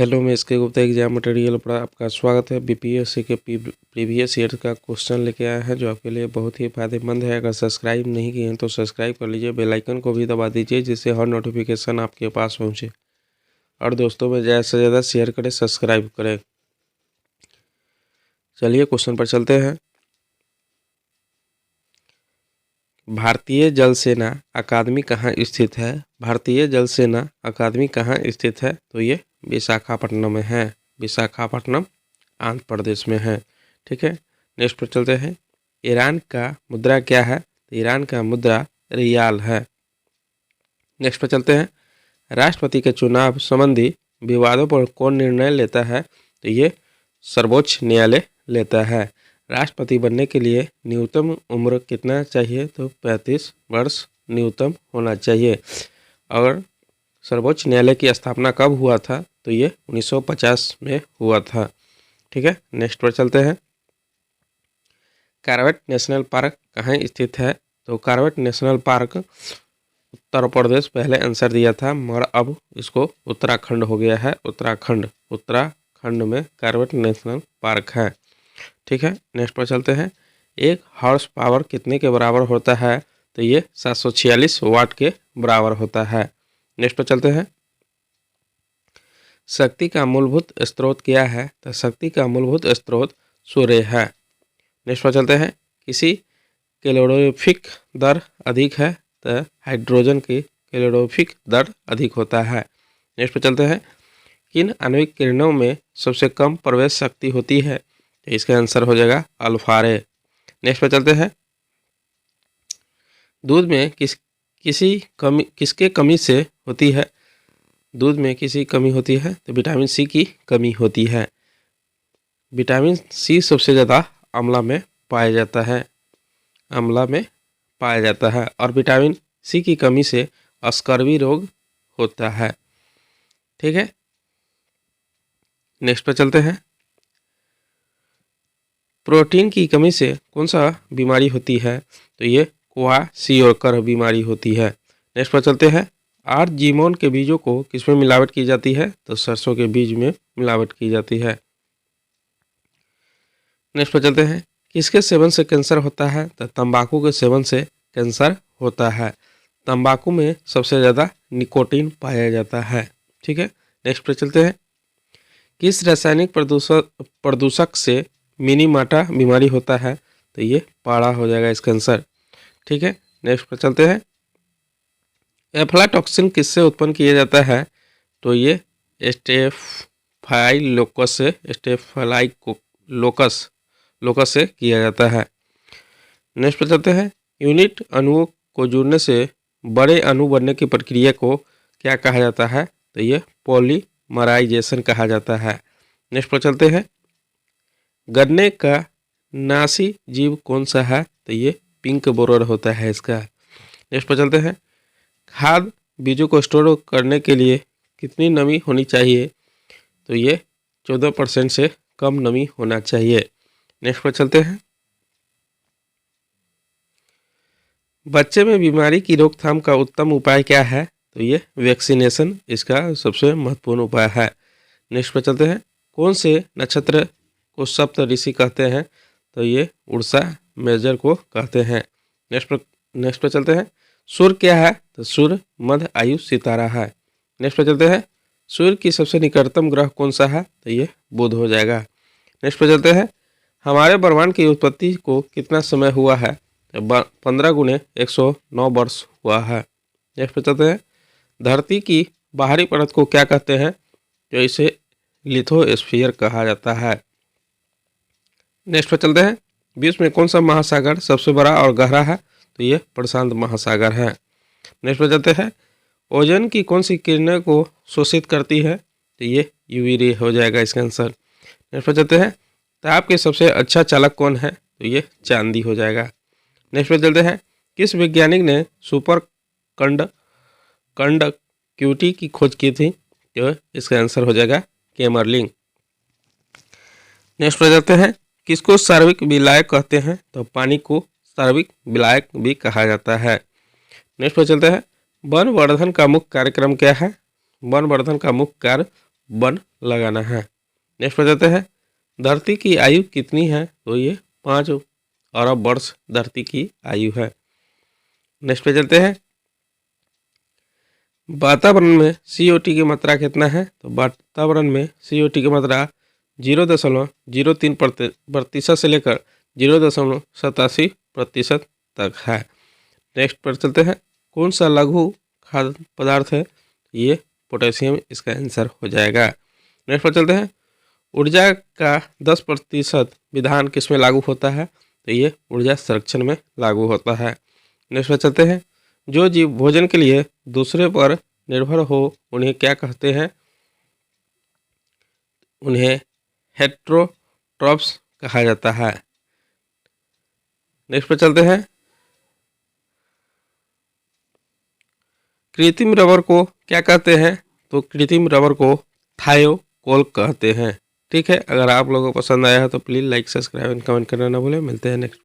Hello, मैं इसके Gupta exam material पर आपका स्वागत है। बीपीएससी के प्रीवियस ईयर का क्वेश्चन लेके आया है जो आपके लिए बहुत ही फायदेमंद है। अगर सब्सक्राइब नहीं किए हैं तो सब्सक्राइब कर लीजिए, बेल आइकन को भी दबा दीजिए जिससे हर नोटिफिकेशन आपके पास पहुंचे और दोस्तों में ज़्यादा से ज़्यादा शेयर करें, सब्सक्राइब करें। चलिए क्वेश्चन पर चलते हैं। भारतीय जल सेना अकादमी कहाँ स्थित है? भारतीय जल सेना अकादमी कहाँ स्थित है? तो ये विशाखापट्टनम में है। विशाखापट्टनम आंध्र प्रदेश में है। ठीक है, नेक्स्ट पर चलते हैं। ईरान का मुद्रा क्या है? तो ईरान का मुद्रा रियाल है। नेक्स्ट पर चलते हैं। राष्ट्रपति के चुनाव संबंधी विवादों पर कौन निर्णय लेता है? तो ये सर्वोच्च न्यायालय लेता है। राष्ट्रपति बनने के लिए न्यूनतम उम्र कितना चाहिए? तो 35 वर्ष न्यूनतम होना चाहिए। और सर्वोच्च न्यायालय की स्थापना कब हुआ था? तो ये 1950 में हुआ था। ठीक है, नेक्स्ट पर चलते हैं। कार्बेट नेशनल पार्क कहाँ स्थित है? तो Corbett national park Uttar Pradesh पहले आंसर दिया था मगर अब इसको उत्तराखंड हो गया है। उत्तराखंड में कार्बेट नेशनल पार्क है। ठीक है, नेक्स्ट पर चलते हैं। एक हॉर्स पावर कितने के बराबर होता है? तो ये 746 वाट के बराबर होता है। नेक्स्ट पर चलते हैं। शक्ति का मूलभूत स्रोत क्या है? तो शक्ति का मूलभूत स्रोत सूर्य है। नेक्स्ट पर चलते हैं। किसी कैलोरीफिक दर अधिक है? तो हाइड्रोजन की कैलोरीफिक दर अधिक होता है। नेक्स्ट पर चलते हैं। किन आणविक किरणों में सबसे कम प्रवेश शक्ति होती है? तो इसका आंसर हो जाएगा अल्फा रे। नेक्स्ट पर चलते हैं। दूध में किसके कमी से होती है? दूध में किसी कमी होती है? तो विटामिन सी की कमी होती है। विटामिन सी सबसे ज़्यादा आंवला में पाया जाता है। और विटामिन सी की कमी से स्कर्वी रोग होता है। ठीक है, नेक्स्ट पर चलते हैं। प्रोटीन की कमी से कौन सा बीमारी होती है? तो ये क्वाशियोकर बीमारी होती है। नेक्स्ट पर चलते हैं। आर्जिमोन के बीजों को किसमें मिलावट की जाती है? तो सरसों के बीज में मिलावट की जाती है। नेक्स्ट पर चलते हैं। किसके सेवन से कैंसर होता है? तो तंबाकू के सेवन से कैंसर होता है। तंबाकू में सबसे ज़्यादा निकोटीन पाया जाता है। ठीक है, नेक्स्ट पर चलते हैं। किस रासायनिक प्रदूषक से मिनीमाटा बीमारी होता है? तो ये पाड़ा हो जाएगा इसका आंसर। ठीक है, नेक्स्ट पर चलते हैं। एफ्लाटॉक्सिन किससे उत्पन्न किया जाता है? तो ये स्टेफाइलोकस से किया जाता है। नेक्स्ट पर चलते हैं। यूनिट अणुओं को जुड़ने से बड़े अणु बनने की प्रक्रिया को क्या कहा जाता है? तो ये पॉलीमराइजेशन कहा जाता है। नेक्स्ट पर चलते हैं। गन्ने का नासी जीव कौन सा है? तो ये पिंक बोरर होता है इसका। नेक्स्ट पर चलते हैं। खाद बीजों को स्टोर करने के लिए कितनी नमी होनी चाहिए? तो ये 14% से कम नमी होना चाहिए। नेक्स्ट पर चलते हैं। बच्चे में बीमारी की रोकथाम का उत्तम उपाय क्या है? तो ये वैक्सीनेशन इसका सबसे महत्वपूर्ण उपाय है। नेक्स्ट पर चलते हैं। कौन से नक्षत्र को सप्त ऋषि कहते हैं? तो ये उड़सा मेजर को कहते हैं। नेक्स्ट पर चलते हैं। सूर्य क्या है? तो सूर्य मध्य आयु सितारा है। नेक्स्ट पर चलते हैं। सूर्य की सबसे निकटतम ग्रह कौन सा है? तो ये बुध हो जाएगा। नेक्स्ट पर चलते हैं। हमारे ब्रह्मांड की उत्पत्ति को कितना समय हुआ है? तो 15 × 109 वर्ष हुआ है। नेक्स्ट पर चलते हैं। धरती की बाहरी परत को क्या कहते हैं? तो इसे लिथोस्फीयर कहा जाता है। नेक्स्ट पर चलते हैं। विश्व में कौन सा महासागर सबसे बड़ा और गहरा है? तो ये प्रशांत महासागर है। नेक्स्ट पर चलते हैं। ओजोन की कौन सी किरणें को शोषित करती है? तो ये यूवी रे हो जाएगा इसका आंसर। नेक्स्ट पर चलते हैं। ताप के सबसे अच्छा चालक कौन है? तो ये चांदी हो जाएगा। नेक्स्ट पर चलते हैं। किस वैज्ञानिक ने सुपर कंडक्टिविटी की खोज की थी? तो इसका आंसर हो जाएगा केमरलिन। नेक्स्ट पर चलते हैं। किसको सार्वत्रिक विलायक कहते हैं? तो पानी को सार्वत्रिक विलायक भी कहा जाता है। नेक्स्ट पर चलते हैं। वन वर्धन का मुख्य कार्यक्रम क्या है? वन वर्धन का मुख्य कार्य वन लगाना है। नेक्स्ट पर जाते हैं, धरती की आयु कितनी है? तो ये 5 अरब वर्ष धरती की आयु है। नेक्स्ट पे चलते हैं, वातावरण में CO2 की मात्रा कितना है? तो वातावरण में CO2 की मात्रा 0.03% से लेकर 0.87% तक है। नेक्स्ट पर चलते हैं, कौन सा लघु खाद्य पदार्थ है? ये पोटेशियम इसका आंसर हो जाएगा। नेक्स्ट पर चलते हैं, ऊर्जा का 10% विधान किस में लागू होता है? तो ये ऊर्जा संरक्षण में लागू होता है। नेक्स्ट पर चलते हैं, जो जीव भोजन के लिए दूसरे पर निर्भर हो उन्हें क्या कहते हैं? उन्हें हेटेरोट्रॉफ्स कहा जाता है। नेक्स्ट पर चलते हैं, कृत्रिम रबर को क्या कहते हैं? तो कृत्रिम रबर को थायोकोल कहते हैं। ठीक है, अगर आप लोगों को पसंद आया है तो please like, subscribe and comment करना ना भूलें। मिलते हैं नेक्स्ट